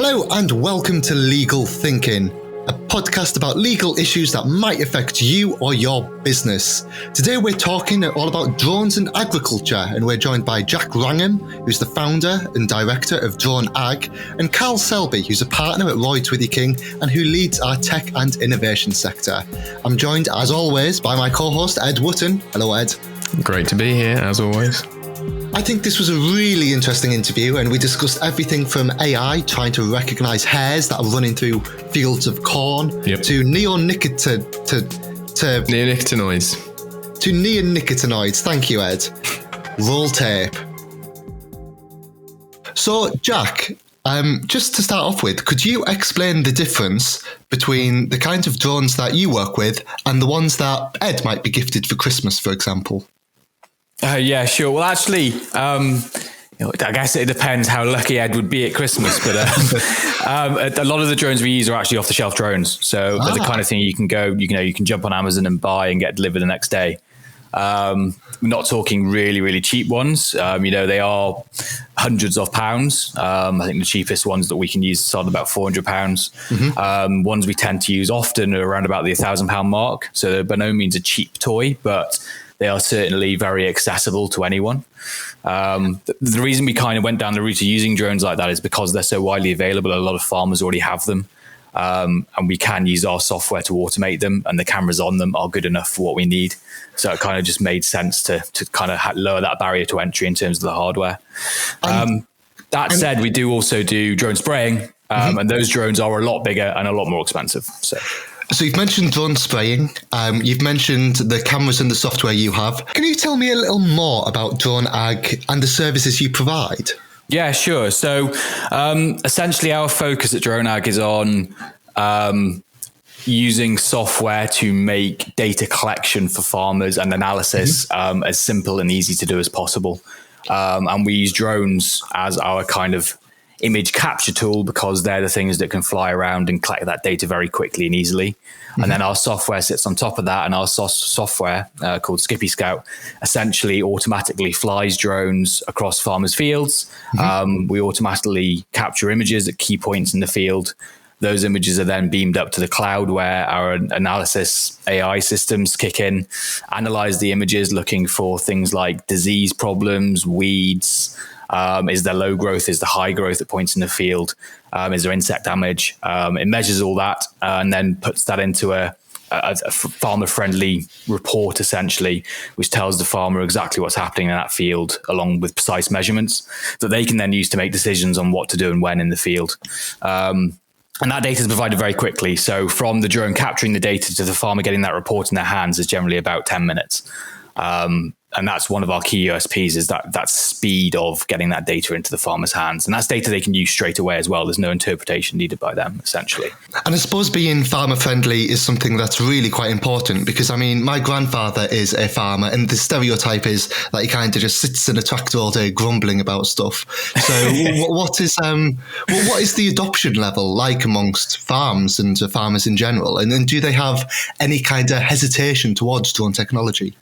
Hello and welcome to Legal Thinking, a podcast about legal issues that might affect you or your business. Today we're talking all about drones and agriculture, and we're joined by Jack Wrangham, who's the founder and director of Drone Ag, and Carl Selby, who's a partner at Lloyds Withy King and who leads our tech and innovation sector. I'm joined, as always, by my co-host Ed Wootton. Hello, Ed. Great to be here, as always. I think this was a really interesting interview, and we discussed everything from AI trying to recognise hares that are running through fields of corn to neonicotinoids. Thank you, Ed. Roll tape. So, Jack, just to start off with, could you explain the difference between the kinds of drones that you work with and the ones that Ed might be gifted for Christmas, for example? Yeah, sure. Well, actually, I guess it depends how lucky Ed would be at Christmas. But a lot of the drones we use are actually off-the-shelf drones, so they're the kind of thing you can jump on Amazon and buy and get delivered the next day. We're not talking really, really cheap ones. They are hundreds of pounds. I think the cheapest ones that we can use start at about £400. Mm-hmm. Ones we tend to use often are around about the £1,000 mark. So they're by no means a cheap toy, but they are certainly very accessible to anyone. The reason we kind of went down the route of using drones like that is because they're so widely available. A lot of farmers already have them. And we can use our software to automate them, and the cameras on them are good enough for what we need. So it kind of just made sense to kind of lower that barrier to entry in terms of the hardware. That said, we do also do drone spraying, and those drones are a lot bigger and a lot more expensive. So you've mentioned drone spraying, you've mentioned the cameras and the software you have. Can you tell me a little more about Drone Ag and the services you provide? Yeah, sure. So essentially our focus at Drone Ag is on using software to make data collection for farmers and analysis as simple and easy to do as possible. And we use drones as our kind of image capture tool because they're the things that can fly around and collect that data very quickly and easily. And then our software sits on top of that, and our software called Skippy Scout essentially automatically flies drones across farmers' fields. We automatically capture images at key points in the field. Those images are then beamed up to the cloud where our analysis AI systems kick in, analyze the images looking for things like disease problems, weeds. Is there low growth? Is there high growth at points in the field? Is there insect damage? It measures all that and then puts that into a farmer-friendly report, essentially, which tells the farmer exactly what's happening in that field, along with precise measurements that they can then use to make decisions on what to do and when in the field. And that data is provided very quickly. So from the drone capturing the data to the farmer getting that report in their hands is generally about 10 minutes. And that's one of our key USPs is that speed of getting that data into the farmer's hands. And that's data they can use straight away as well. There's no interpretation needed by them, essentially. And I suppose being farmer friendly is something that's really quite important because, I mean, my grandfather is a farmer and the stereotype is that he kind of just sits in a tractor all day grumbling about stuff. So what is the adoption level like amongst farms and farmers in general? And do they have any kind of hesitation towards drone technology?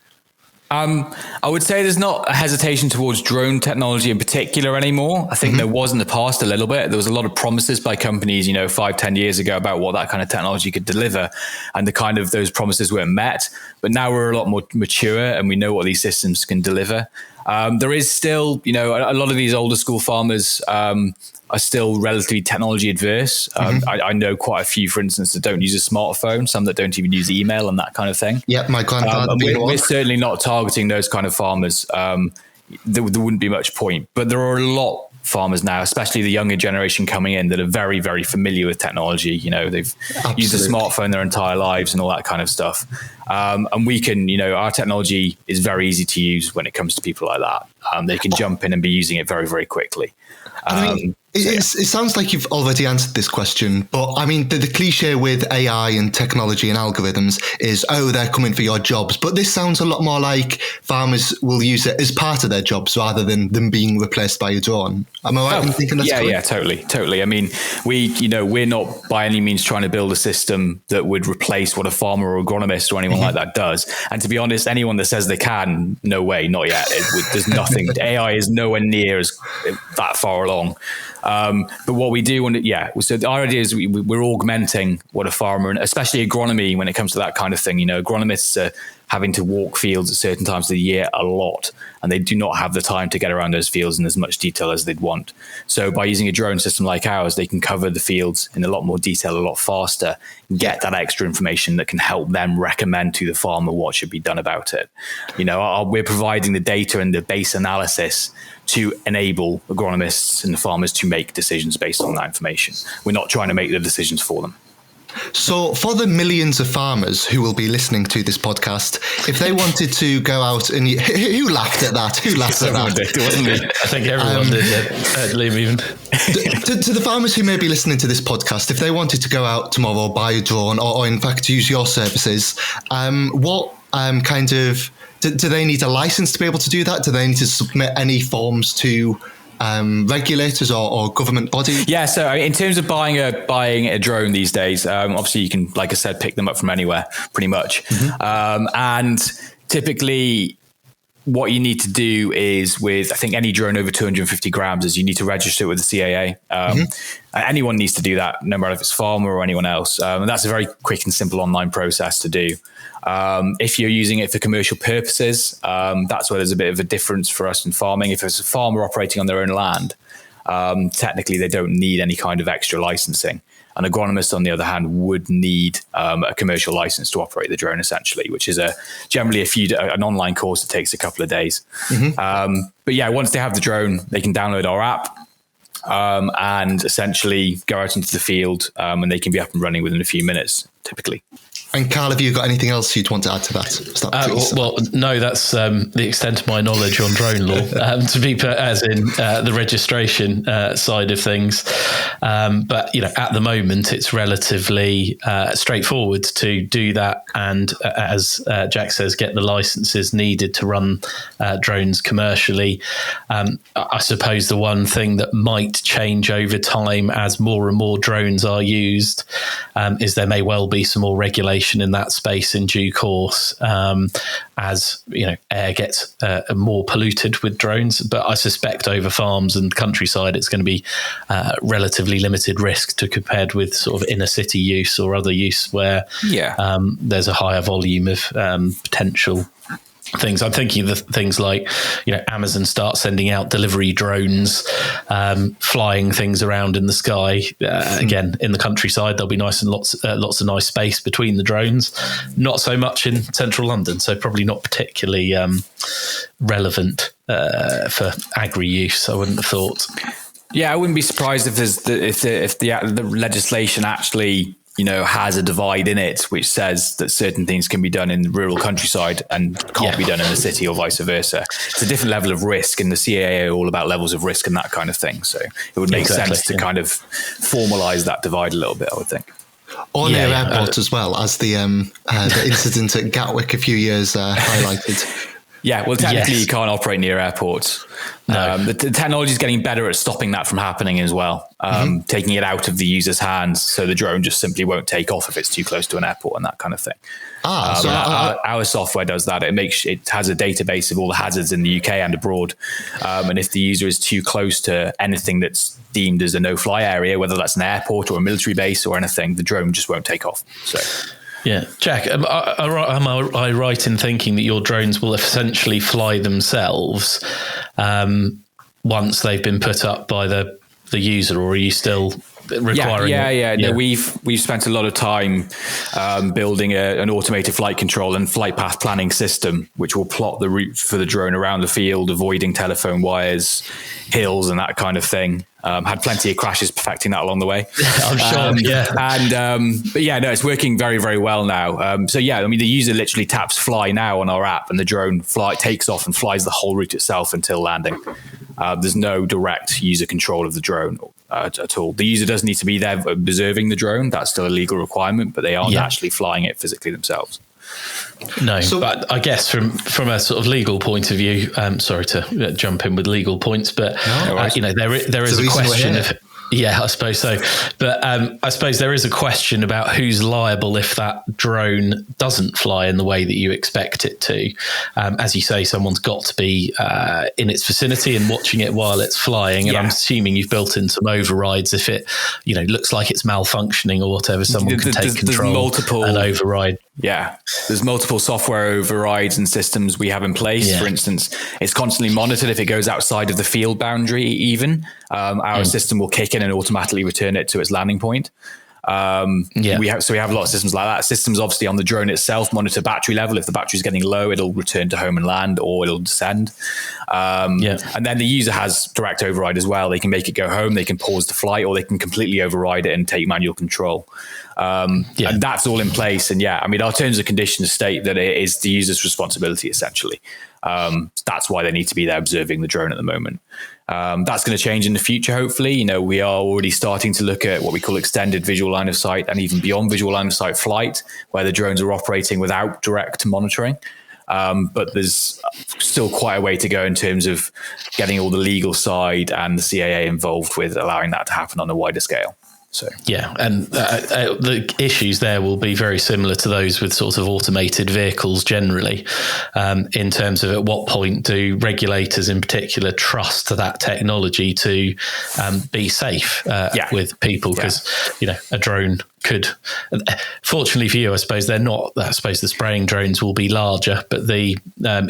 I would say there's not a hesitation towards drone technology in particular anymore. I think there was in the past a little bit. There was a lot of promises by companies, 5-10 years ago about what that kind of technology could deliver. And the kind of those promises weren't met. But now we're a lot more mature and we know what these systems can deliver. There is still, a lot of these older school farmers are still relatively technology adverse. I know quite a few, for instance, that don't use a smartphone, some that don't even use email and that kind of thing. Yeah, my grandfather. We're certainly not targeting those kind of farmers. There wouldn't be much point. But there are a lot of farmers now, especially the younger generation coming in, that are very, very familiar with technology. They've used a smartphone their entire lives and all that kind of stuff. And we can, our technology is very easy to use when it comes to people like that. They can jump in and be using it very, very quickly. It sounds like you've already answered this question, but I mean, the cliche with AI and technology and algorithms is, they're coming for your jobs. But this sounds a lot more like farmers will use it as part of their jobs rather than them being replaced by a drone. Am I right in thinking that's correct? Yeah, totally. I mean, we're not by any means trying to build a system that would replace what a farmer or agronomist or anyone like that does. And to be honest, anyone that says they can, no way, not yet. There's nothing. AI is nowhere near that far along. But what we do want to, so our idea is we're augmenting what a farmer, and especially agronomy, when it comes to that kind of thing, agronomists are having to walk fields at certain times of the year a lot, and they do not have the time to get around those fields in as much detail as they'd want. So by using a drone system like ours, they can cover the fields in a lot more detail, a lot faster, get that extra information that can help them recommend to the farmer what should be done about it. We're providing the data and the base analysis to enable agronomists and the farmers to make decisions based on that information. We're not trying to make the decisions for them. So for the millions of farmers who will be listening to this podcast, if they wanted to go out and... Who laughed at that? Who laughed at that? It wasn't me. I think everyone did. Liam even. To the farmers who may be listening to this podcast, if they wanted to go out tomorrow, buy a drone, or in fact use your services, what kind of... Do they need a license to be able to do that? Do they need to submit any forms to... regulators or government bodies? Yeah, so in terms of buying a drone these days, obviously you can, like I said, pick them up from anywhere, pretty much. And typically, what you need to do is with, I think, any drone over 250 grams, is you need to register it with the CAA. Anyone needs to do that, no matter if it's farmer or anyone else. And that's a very quick and simple online process to do. If you're using it for commercial purposes, that's where there's a bit of a difference for us in farming. If it's a farmer operating on their own land, technically they don't need any kind of extra licensing. An agronomist, on the other hand, would need a commercial license to operate the drone, essentially, which is generally an online course that takes a couple of days. But yeah, once they have the drone, they can download our app and essentially go out into the field, and they can be up and running within a few minutes, typically. And Carl, have you got anything else you'd want to add to that? Well, no, that's the extent of my knowledge on drone law, to be as in the registration side of things. But at the moment, it's relatively straightforward to do that, and as Jack says, get the licenses needed to run drones commercially. I suppose the one thing that might change over time as more and more drones are used is there may well be some more regulation in that space in due course, as air gets more polluted with drones. But I suspect over farms and countryside, it's going to be relatively limited risk to compared with sort of inner city use or other use where there's a higher volume of potential things. I'm thinking of things like, Amazon starts sending out delivery drones, flying things around in the sky. Again, in the countryside, there'll be lots of nice space between the drones. Not so much in central London, so probably not particularly relevant for agri use, I wouldn't have thought. Yeah, I wouldn't be surprised if the legislation actually has a divide in it which says that certain things can be done in the rural countryside and can't be done in the city, or vice versa. It's a different level of risk, and the CAA are all about levels of risk and that kind of thing. So it would make sense to kind of formalize that divide a little bit, I would think. Or near airport as well, as the incident at Gatwick a few years highlighted. Yeah, well, technically you can't operate near airports. No. The technology is getting better at stopping that from happening as well, taking it out of the user's hands, so the drone just simply won't take off if it's too close to an airport and that kind of thing. Our software does that. It has a database of all the hazards in the UK and abroad, and if the user is too close to anything that's deemed as a no-fly area, whether that's an airport or a military base or anything, the drone just won't take off. So. Yeah, Jack, am I right in thinking that your drones will essentially fly themselves once they've been put up by the user, or are you still requiring? Yeah. No, we've spent a lot of time building an automated flight control and flight path planning system, which will plot the route for the drone around the field, avoiding telephone wires, hills, and that kind of thing. Had plenty of crashes perfecting that along the way. I'm sure. But it's working very, very well now. The user literally taps fly now on our app, and the drone takes off and flies the whole route itself until landing. There's no direct user control of the drone at all. The user does need to be there observing the drone. That's still a legal requirement, but they aren't actually flying it physically themselves. No, but I guess from a sort of legal point of view, sorry to jump in with legal points, but there is a question of Yeah, I suppose so. But I suppose there is a question about who's liable if that drone doesn't fly in the way that you expect it to. As you say, someone's got to be in its vicinity and watching it while it's flying. And I'm assuming you've built in some overrides if it, looks like it's malfunctioning or whatever. Someone can take control and override. Yeah, there's multiple software overrides and systems we have in place. Yeah. For instance, it's constantly monitored if it goes outside of the field boundary even. Our system will kick in and automatically return it to its landing point. We have a lot of systems like that. Systems obviously on the drone itself monitor battery level. If the battery is getting low, it'll return to home and land, or it'll descend. And then the user has direct override as well. They can make it go home, they can pause the flight, or they can completely override it and take manual control. And that's all in place. And our terms and conditions state that it is the user's responsibility essentially. That's why they need to be there observing the drone at the moment. That's going to change in the future, hopefully. We are already starting to look at what we call extended visual line of sight and even beyond visual line of sight flight, where the drones are operating without direct monitoring. But there's still quite a way to go in terms of getting all the legal side and the CAA involved with allowing that to happen on a wider scale. So and the issues there will be very similar to those with sort of automated vehicles generally, in terms of at what point do regulators in particular trust that technology to be safe with people, because a drone could, fortunately for you, I suppose they're not. I suppose the spraying drones will be larger, but the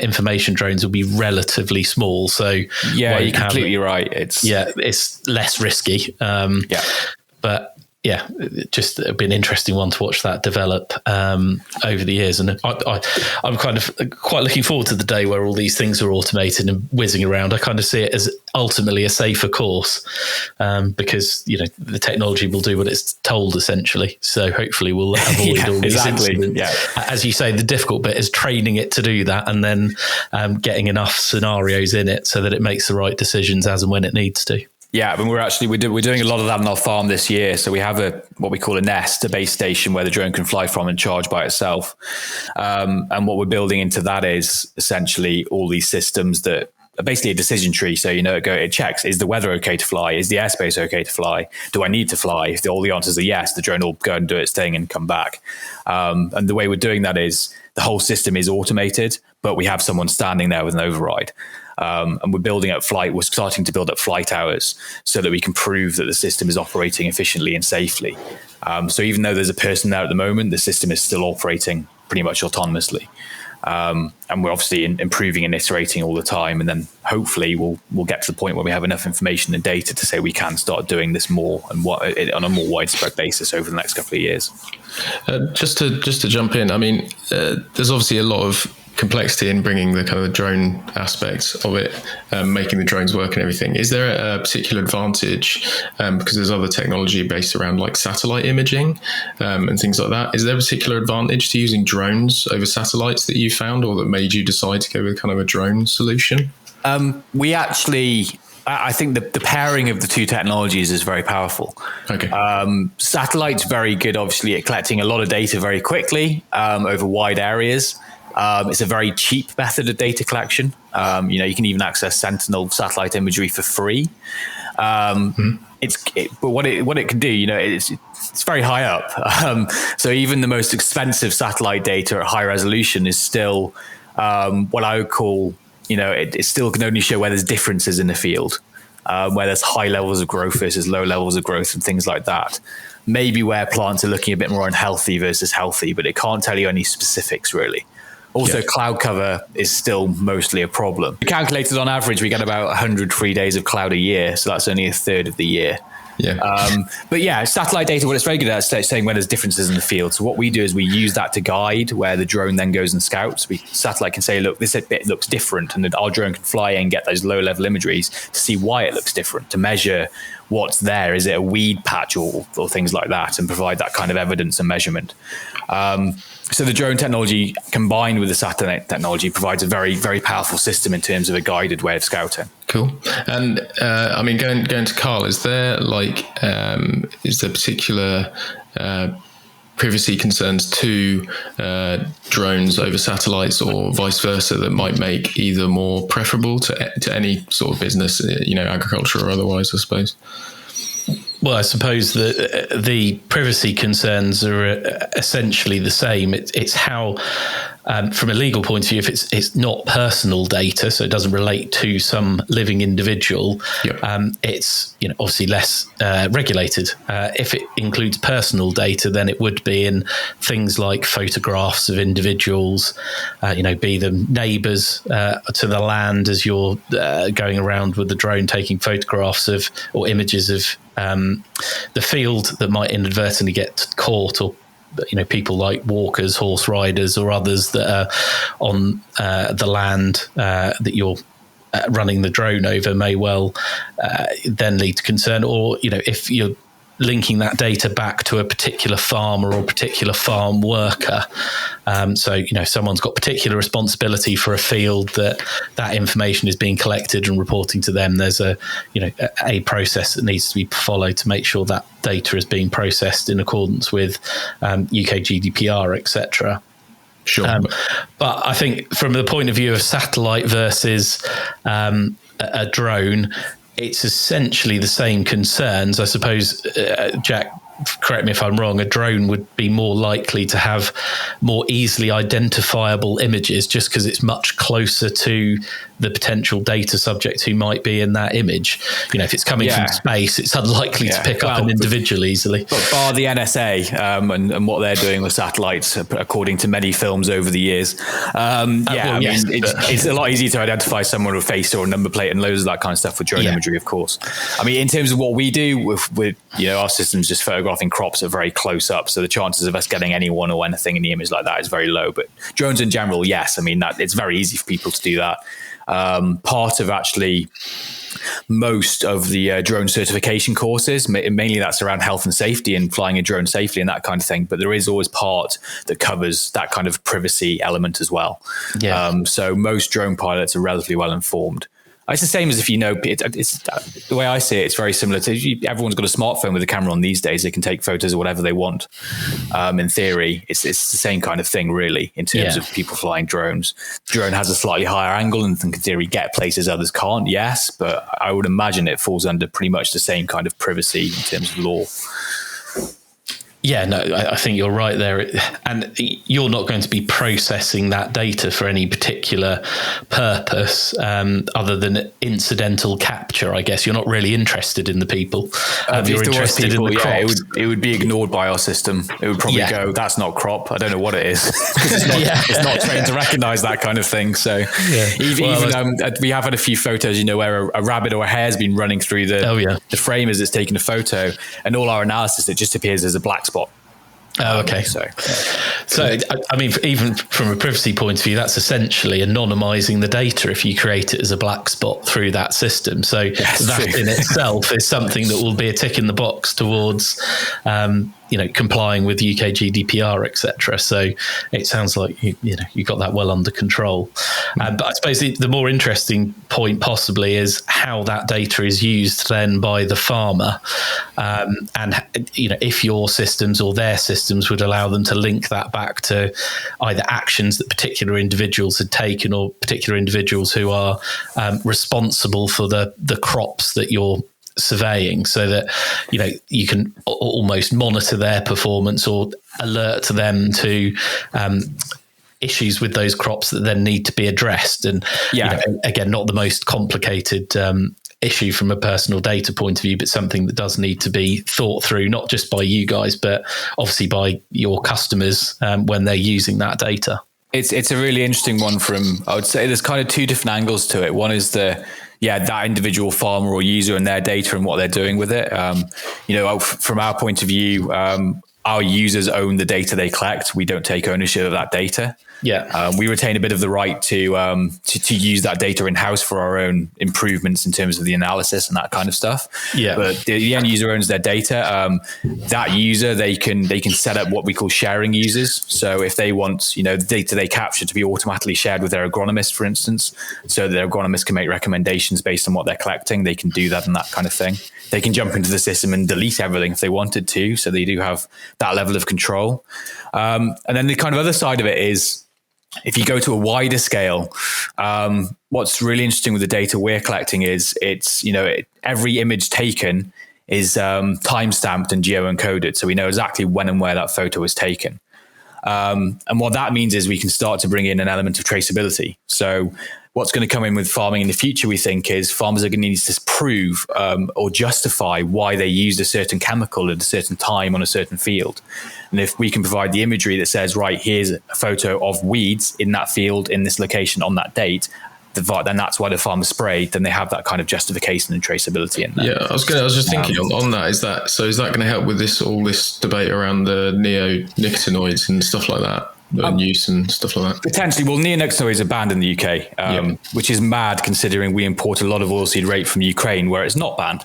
information drones will be relatively small. So you're completely right. It's less risky. But just it'd be an interesting one to watch that develop over the years. And I'm kind of quite looking forward to the day where all these things are automated and whizzing around. I kind of see it as ultimately a safer course, because the technology will do what it's told essentially. So hopefully we'll avoid all these incidents. Yeah. As you say, the difficult bit is training it to do that, and then getting enough scenarios in it so that it makes the right decisions as and when it needs to. Yeah, but we're doing a lot of that on our farm this year. So we have what we call a nest, a base station where the drone can fly from and charge by itself. And what we're building into that is essentially all these systems that are basically a decision tree. So it checks: is the weather okay to fly? Is the airspace okay to fly? Do I need to fly? If all the answers are yes, the drone will go and do its thing and come back. And the way we're doing that is the whole system is automated, but we have someone standing there with an override. And we're starting to build up flight hours so that we can prove that the system is operating efficiently and safely. So even though there's a person there at the moment, the system is still operating pretty much autonomously. And we're obviously improving and iterating all the time. And then hopefully we'll get to the point where we have enough information and data to say we can start doing this more and on a more widespread basis over the next couple of years. Just to jump in, there's obviously a lot of complexity in bringing the kind of drone aspects of it, making the drones work and everything. Is there a particular advantage, because there's other technology based around like satellite imaging and things like that? Is there a particular advantage to using drones over satellites that you found, or that made you decide to go with kind of a drone solution? I think the pairing of the two technologies is very powerful. Okay. Satellite's very good, obviously, at collecting a lot of data very quickly over wide areas. It's a very cheap method of data collection. You can even access Sentinel satellite imagery for free. But what it can do, it's very high up. So even the most expensive satellite data at high resolution is still what I would call, it still can only show where there's differences in the field, where there's high levels of growth versus low levels of growth and things like that. Maybe where plants are looking a bit more unhealthy versus healthy, but it can't tell you any specifics really. Also, cloud cover is still mostly a problem. We calculated on average, we get about 100 free days of cloud a year. So that's only a third of the year. But satellite data, what it's very good at is saying when there's differences in the field. So what we do is we use that to guide where the drone then goes and scouts. Satellite can say, look, this bit looks different. And then our drone can fly and get those low level imageries to see why it looks different, to measure what's there. Is it a weed patch or things like that, and provide that kind of evidence and measurement. So the drone technology combined with the satellite technology provides a very, very powerful system in terms of a guided way of scouting. Cool. And going to Carl, is there particular privacy concerns to drones over satellites, or vice versa, that might make either more preferable to any sort of business, agriculture or otherwise, I suppose? Well, I suppose that the privacy concerns are essentially the same. It's how, from a legal point of view, if it's not personal data, so it doesn't relate to some living individual, it's obviously less regulated. If it includes personal data, then it would be in things like photographs of individuals, be them neighbours to the land as you're going around with the drone taking photographs of or images of the field that might inadvertently get caught, or people like walkers, horse riders, or others that are on the land that you're running the drone over may well then lead to concern. Or if you're linking that data back to a particular farmer or a particular farm worker. So someone's got particular responsibility for a field that information is being collected and reporting to them. There's a process that needs to be followed to make sure that data is being processed in accordance with UK GDPR, etc. Sure. But I think from the point of view of satellite versus a drone, it's essentially the same concerns. I suppose, Jack, correct me if I'm wrong, a drone would be more likely to have more easily identifiable images just because it's much closer to the potential data subject who might be in that image. If it's coming from space, it's unlikely to pick up an individual easily. But bar the NSA and what they're doing with satellites, according to many films over the years. It's a lot easier to identify someone with a face or a number plate and loads of that kind of stuff with drone imagery, of course. I mean, in terms of what we do with our systems, just photographing crops are very close up. So the chances of us getting anyone or anything in the image like that is very low. But drones in general, yes. I mean, it's very easy for people to do that. Part of actually most of the drone certification courses, mainly that's around health and safety and flying a drone safely and that kind of thing. But there is always part that covers that kind of privacy element as well. So most drone pilots are relatively well informed. It's the same as if it's the way I see it, it's very similar to everyone's got a smartphone with a camera on these days. They can take photos of whatever they want. In theory, it's the same kind of thing, really, in terms of people flying drones. Drone has a slightly higher angle and can, in theory, get places others can't, yes, but I would imagine it falls under pretty much the same kind of privacy in terms of law. Yeah, no, I think you're right there. And you're not going to be processing that data for any particular purpose other than incidental capture, I guess. You're not really interested in the people. You're interested in the crops. It would be ignored by our system. It would probably go, that's not crop. I don't know what it is. It's not trained to recognize that kind of thing. So we have had a few photos, where a rabbit or a hare's been running through the frame as it's taking a photo, and all our analysis, it just appears as a black spot. Oh, okay. So, I mean, even from a privacy point of view, that's essentially anonymizing the data if you create it as a black spot through that system. So that in itself is something that will be a tick in the box towards, complying with UK GDPR, etc. So it sounds like you got that well under control. But I suppose the more interesting point possibly is how that data is used then by the farmer, and if your systems or their systems would allow them to link that back to either actions that particular individuals had taken or particular individuals who are responsible for the crops that you're surveying, so that you can almost monitor their performance or alert them to issues with those crops that then need to be addressed. And again, not the most complicated issue from a personal data point of view, but something that does need to be thought through, not just by you guys, but obviously by your customers when they're using that data. It's a really interesting one I would say there's kind of two different angles to it. One is that individual farmer or user and their data and what they're doing with it. From our point of view, our users own the data they collect. We don't take ownership of that data. We retain a bit of the right to use that data in-house for our own improvements in terms of the analysis and that kind of stuff. But the end user owns their data. That user, they can set up what we call sharing users. So if they want the data they capture to be automatically shared with their agronomist, for instance, so their agronomist can make recommendations based on what they're collecting, they can do that and that kind of thing. They can jump into the system and delete everything if they wanted to. So they do have that level of control. And then the kind of other side of it is, if you go to a wider scale, what's really interesting with the data we're collecting is every image taken is time-stamped and geo-encoded. So we know exactly when and where that photo was taken. And what that means is we can start to bring in an element of traceability. So what's going to come in with farming in the future, we think, is farmers are going to need to prove or justify why they used a certain chemical at a certain time on a certain field. And if we can provide the imagery that says, right, here's a photo of weeds in that field, in this location, on that date, then that's why the farmer sprayed, then they have that kind of justification and traceability in there. Yeah, I was just thinking on that, is that going to help with all this debate around the neonicotinoids and stuff like that? Use and stuff like that. Potentially. Well, neonicotinoids are banned in the UK, which is mad considering we import a lot of oilseed rape from Ukraine where it's not banned.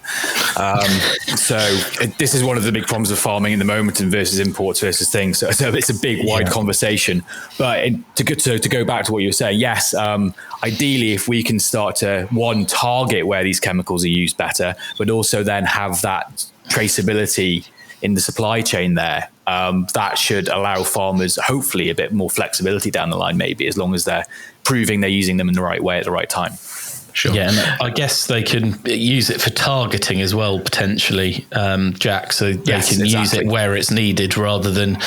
This is one of the big problems of farming in the moment and versus imports versus things. So it's a big, wide conversation. But to go back to what you were saying, yes, ideally, if we can start to, one, target where these chemicals are used better, but also then have that traceability in the supply chain there, that should allow farmers hopefully a bit more flexibility down the line, maybe, as long as they're proving they're using them in the right way at the right time. Sure. Yeah, and I guess they can use it for targeting as well, potentially, Jack. So they can use it where it's needed rather than,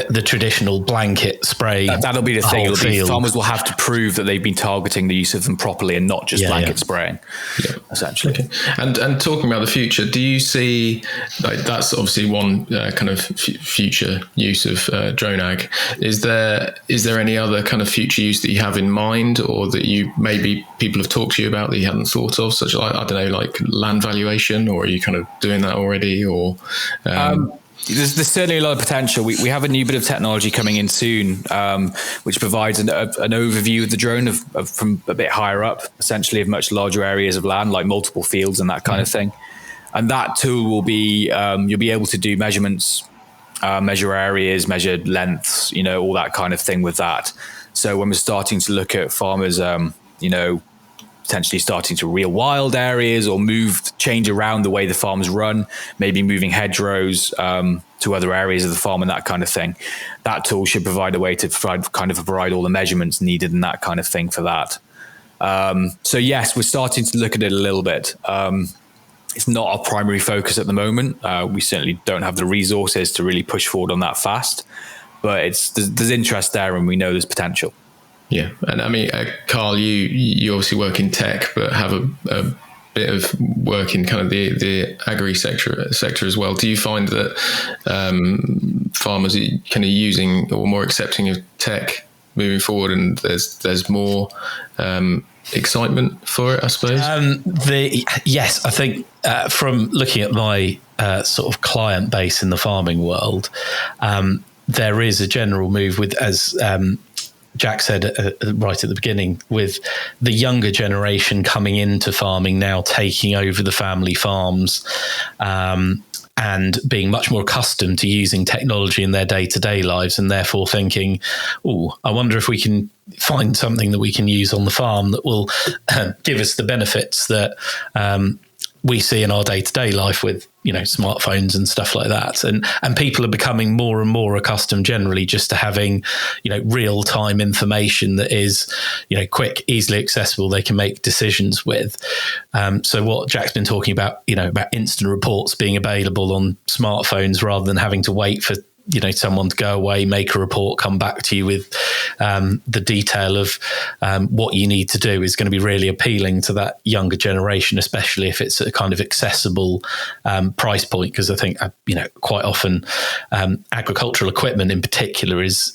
the traditional blanket spray. That'll be the thing. Farmers will have to prove that they've been targeting the use of them properly and not just blanket spraying. Yeah, essentially. Okay. And talking about the future, do you see that's obviously one kind of future use of drone ag? Is there any other kind of future use that you have in mind, or that you maybe people have talked to you about that you hadn't thought of, such like, I don't know, like land valuation, or are you kind of doing that already? Or there's certainly a lot of potential. We have a new bit of technology coming in soon, which provides an overview of the drone from a bit higher up, essentially of much larger areas of land, like multiple fields and that kind of thing. And that tool will be you'll be able to do measurements, measure areas, measure lengths, all that kind of thing with that. So when we're starting to look at farmers, potentially starting to reel wild areas or change around the way the farms run, maybe moving hedgerows to other areas of the farm and that kind of thing. That tool should provide a way to provide all the measurements needed and that kind of thing for that. So yes, we're starting to look at it a little bit. It's not our primary focus at the moment. We certainly don't have the resources to really push forward on that fast, but there's interest there and we know there's potential. Yeah, and I mean, Carl, you obviously work in tech, but have a bit of work in kind of the agri sector as well. Do you find that farmers are kind of using or more accepting of tech moving forward, and there's more excitement for it, I suppose? Yes, I think from looking at my sort of client base in the farming world, there is a general move with, as Jack said right at the beginning, with the younger generation coming into farming now, taking over the family farms, and being much more accustomed to using technology in their day-to-day lives, and therefore thinking, I wonder if we can find something that we can use on the farm that will give us the benefits that we see in our day-to-day life with, smartphones and stuff like that. And people are becoming more and more accustomed generally just to having, real-time information that is, quick, easily accessible, they can make decisions with. So what Jack's been talking about, about instant reports being available on smartphones rather than having to wait for someone to go away, make a report, come back to you with the detail of what you need to do, is going to be really appealing to that younger generation, especially if it's a kind of accessible price point. Because I think, quite often agricultural equipment in particular is,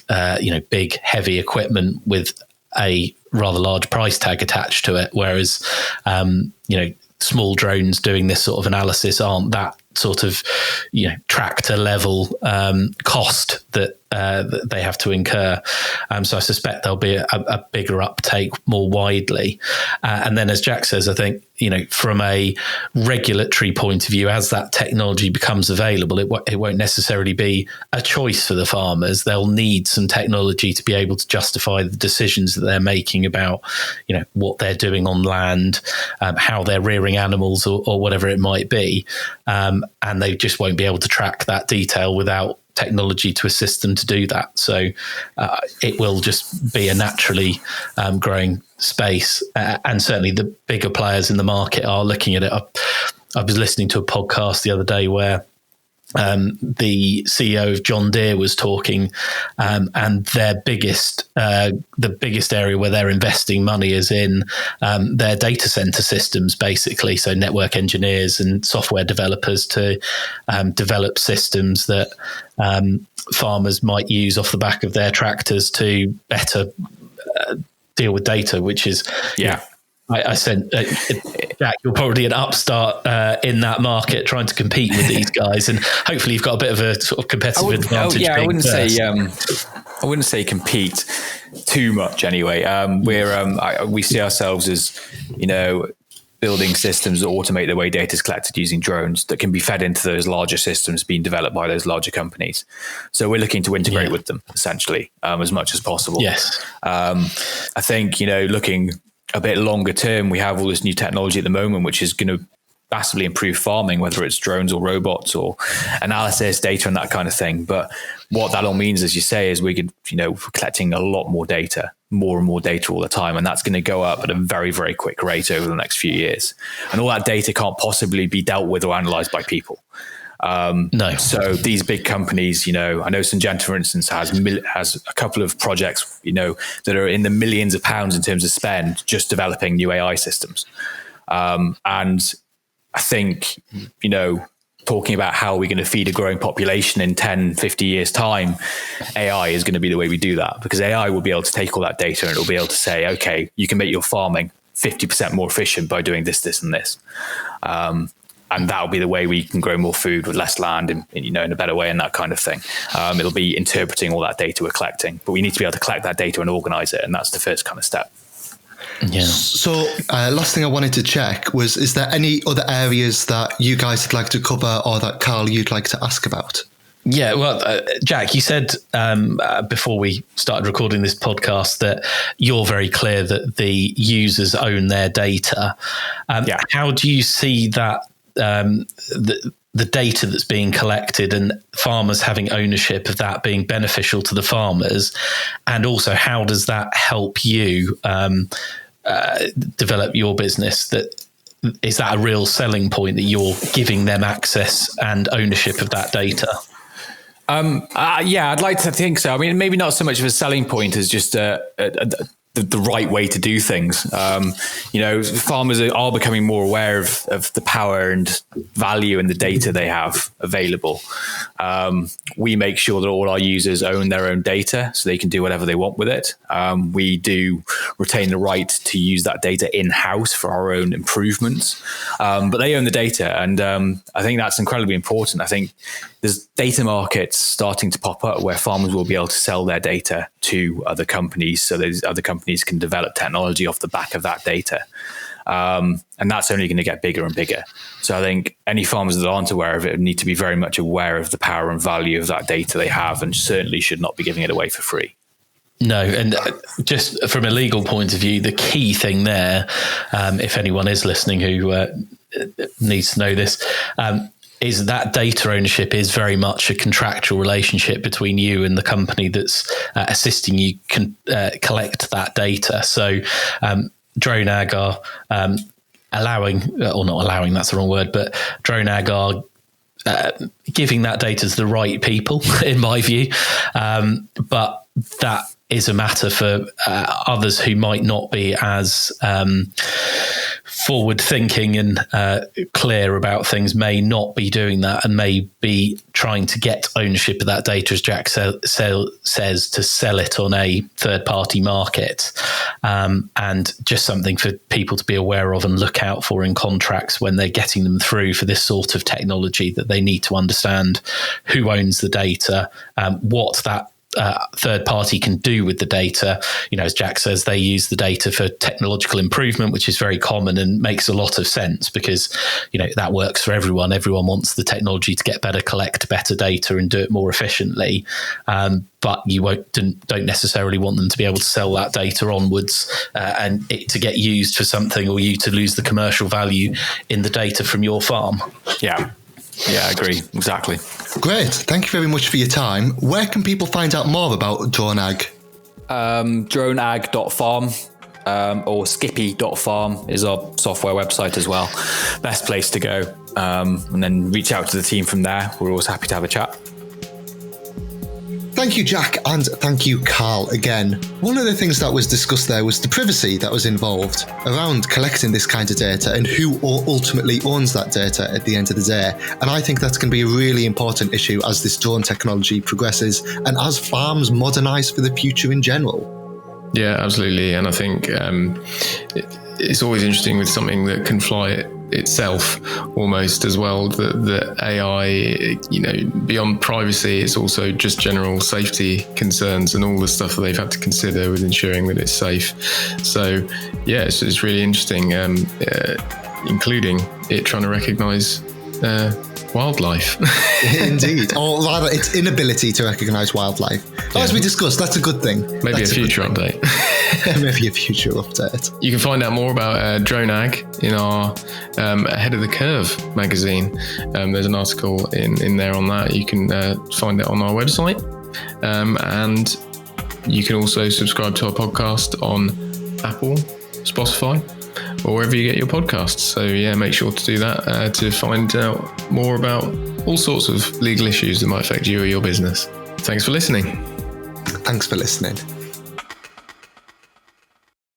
big, heavy equipment with a rather large price tag attached to it. Whereas, small drones doing this sort of analysis aren't that sort of, tractor level cost that they have to incur. So I suspect there'll be a bigger uptake more widely. And then, as Jack says, I think, from a regulatory point of view, as that technology becomes available, it won't necessarily be a choice for the farmers. They'll need some technology to be able to justify the decisions that they're making about, what they're doing on land, how they're rearing animals or whatever it might be. And they just won't be able to track that detail without technology to assist them to do that. So it will just be a naturally growing space. And certainly the bigger players in the market are looking at it. I was listening to a podcast the other day where the CEO of John Deere was talking, and their the biggest area where they're investing money is in their data center systems, basically. So network engineers and software developers to develop systems that farmers might use off the back of their tractors to better deal with data, which is I said, Jack, you're probably an upstart in that market trying to compete with these guys, and hopefully you've got a bit of a sort of competitive advantage. I wouldn't say compete too much anyway. We see ourselves as, building systems that automate the way data is collected using drones that can be fed into those larger systems being developed by those larger companies. So we're looking to integrate with them essentially as much as possible. Yes. I think, looking a bit longer term, we have all this new technology at the moment, which is going to massively improve farming, whether it's drones or robots or analysis, data and that kind of thing. But what that all means, as you say, is we could, we're collecting a lot more data, more and more data all the time. And that's going to go up at a very, very quick rate over the next few years. And all that data can't possibly be dealt with or analyzed by people. No. So these big companies, I know Syngenta, for instance, has a couple of projects, that are in the millions of pounds in terms of spend just developing new AI systems. And I think, talking about how we're going to feed a growing population in 10, 50 years time, AI is going to be the way we do that, because AI will be able to take all that data and it'll be able to say, okay, you can make your farming 50% more efficient by doing this, this, and this. And that'll be the way we can grow more food with less land in a better way and that kind of thing. It'll be interpreting all that data we're collecting, but we need to be able to collect that data and organize it. And that's the first kind of step. Yeah. So last thing I wanted to check was, is there any other areas that you guys would like to cover or that, Carl, you'd like to ask about? Yeah, well, Jack, you said before we started recording this podcast that you're very clear that the users own their data. How do you see that the data that's being collected and farmers having ownership of that being beneficial to the farmers? And also, how does that help you develop your business? Is that a real selling point that you're giving them access and ownership of that data? I'd like to think so. I mean, maybe not so much of a selling point as just the right way to do things. Farmers are becoming more aware of the power and value in the data they have available. We make sure that all our users own their own data so they can do whatever they want with it. We do retain the right to use that data in-house for our own improvements, but they own the data. And I think that's incredibly important. I think there's data markets starting to pop up where farmers will be able to sell their data to other companies, so those other companies can develop technology off the back of that data. And that's only going to get bigger and bigger. So I think any farmers that aren't aware of it need to be very much aware of the power and value of that data they have, and certainly should not be giving it away for free. No, and just from a legal point of view, the key thing there, if anyone is listening who needs to know this, is that data ownership is very much a contractual relationship between you and the company that's assisting you collect that data. So Drone Ag are allowing, or not allowing, that's the wrong word, but Drone Ag are giving that data to the right people, in my view. But that is a matter for others who might not be as forward thinking and clear about things, may not be doing that and may be trying to get ownership of that data, as Jack says, to sell it on a third party market. And just something for people to be aware of and look out for in contracts when they're getting them through for this sort of technology, that they need to understand who owns the data, what that third party can do with the data. As Jack says, they use the data for technological improvement, which is very common and makes a lot of sense because, that works for everyone. Everyone wants the technology to get better, collect better data and do it more efficiently. But you don't necessarily want them to be able to sell that data onwards and it to get used for something, or you to lose the commercial value in the data from your farm. Yeah, I agree. Exactly. Great. Thank you very much for your time. Where can people find out more about Drone Ag? Droneag.farm or skippy.farm is our software website as well. Best place to go. and then reach out to the team from there. We're always happy to have a chat. Thank you, Jack, and thank you, Carl, again. One of the things that was discussed there was the privacy that was involved around collecting this kind of data and who ultimately owns that data at the end of the day. And I think that's going to be a really important issue as this drone technology progresses and as farms modernise for the future in general. Yeah, absolutely. And I think it's always interesting with something that can fly itself almost as well, that AI, beyond privacy, it's also just general safety concerns and all the stuff that they've had to consider with ensuring that it's safe. So yeah, it's really interesting, including it trying to recognise wildlife. Indeed, or rather its inability to recognise wildlife. As we discussed, that's a good thing. Maybe a future update. Maybe a future update. You can find out more about drone ag in our Ahead of the Curve magazine. There's an article in there on that. You can find it on our website. And you can also subscribe to our podcast on Apple, Spotify, or wherever you get your podcasts. So yeah, make sure to do that to find out more about all sorts of legal issues that might affect you or your business. Thanks for listening. Thanks for listening.